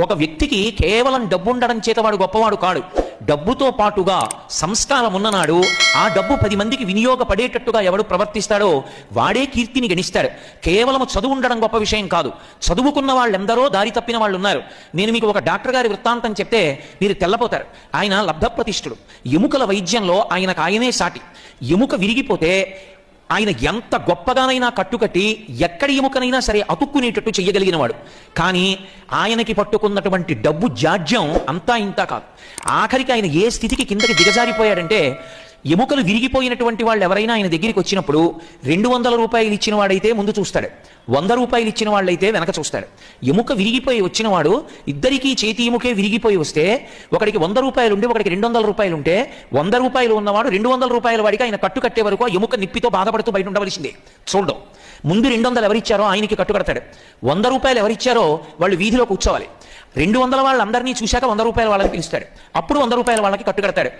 ఒక వ్యక్తికి కేవలం డబ్బు ఉండడం చేత వాడు గొప్పవాడు కాడు. డబ్బుతో పాటుగా సంస్కారం ఉన్ననాడు ఆ డబ్బు 10 మందికి వినియోగపడేటట్టుగా ఎవడు ప్రవర్తిస్తాడో వాడే కీర్తిని గణిస్తాడు. కేవలం చదువు ఉండడం గొప్ప విషయం కాదు. చదువుకున్న వాళ్ళెందరో దారి తప్పిన వాళ్ళు ఉన్నారు. నేను మీకు ఒక డాక్టర్ గారి వృత్తాంతం చెప్తే మీరు తెల్లపోతారు. ఆయన లబ్ధప్రతిష్ఠుడు. ఎముకల వైద్యంలో ఆయనే సాటి. ఎముక విరిగిపోతే ఆయన ఎంత గొప్పగానైనా కట్టుకట్టి ఎక్కడి ఎముకనైనా సరే అతుక్కునేటట్టు చెయ్యగలిగిన వాడు. కానీ ఆయనకి పట్టుకున్నటువంటి డబ్బు జాడ్యం అంతా ఇంతా కాదు. ఆఖరికి ఆయన ఏ స్థితికి కిందకి దిగజారిపోయాడంటే, ఎముకలు విరిగిపోయినటువంటి వాళ్ళు ఎవరైనా ఆయన దగ్గరికి వచ్చినప్పుడు 200 రూపాయలు ఇచ్చిన వాడైతే ముందు చూస్తాడు, 100 రూపాయలు ఇచ్చిన వాళ్ళైతే వెనక చూస్తాడు. ఎముక విరిగిపోయి వచ్చినవాడు ఇద్దరికీ చేతి ఎముకే విరిగిపోయి వస్తే ఒకడికి 100 రూపాయలు ఉంటే ఒకడికి 200 రూపాయలు ఉంటే 100 రూపాయలు ఉన్నవాడు 200 రూపాయల వాడికి ఆయన కట్టు కట్టే వరకు ఆ ఎముక నిప్పితో బాధపడుతూ బయట ఉండవలసిందే. చూడడం ముందు 200 ఎవరిచ్చారో ఆయనకి కట్టు కడతాడు. 100 రూపాయలు ఎవరిచ్చారో వాళ్ళు వీధిలో కూర్చోవాలి. 200 వాళ్ళందరినీ చూశాక 100 రూపాయల వాళ్ళని పిలుస్తాడు. అప్పుడు 100 రూపాయల వాళ్ళకి కట్టు కడతాడు.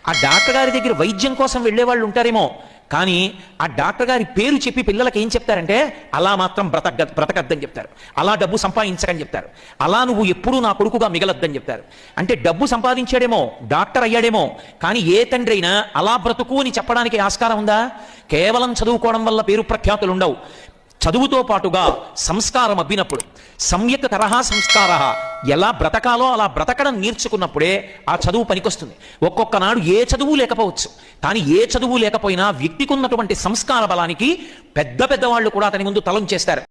ఆ డాక్టర్ గారి దగ్గర వైద్యం కోసం వెళ్ళే వాళ్ళు ఉంటారేమో, కానీ ఆ డాక్టర్ గారి పేరు చెప్పి పిల్లలకి ఏం చెప్తారంటే, అలా మాత్రం బ్రతకద్దని చెప్తారు, అలా డబ్బు సంపాదించకని చెప్తారు, అలా నువ్వు ఎప్పుడూ నా కొడుకుగా మిగలొద్దని చెప్తారు. అంటే డబ్బు సంపాదించాడేమో, డాక్టర్ అయ్యాడేమో, కానీ ఏ తండ్రి అయినా అలా బ్రతుకు అని చెప్పడానికి ఆస్కారం ఉందా? కేవలం చదువుకోవడం వల్ల పేరు ప్రఖ్యాతులు ఉండవు. చదువుతో పాటుగా సంస్కారం అబ్బినప్పుడు, సమ్యక్ తరహా సంస్కార, ఎలా బ్రతకాలో అలా బ్రతకడం నేర్చుకున్నప్పుడే ఆ చదువు పనికొస్తుంది. ఒక్కొక్క నాడు ఏ చదువు లేకపోవచ్చు, కానీ ఏ చదువు లేకపోయినా వ్యక్తికి ఉన్నటువంటి సంస్కార బలానికి పెద్ద పెద్ద వాళ్ళు కూడా అతని ముందు తలం చేస్తారు.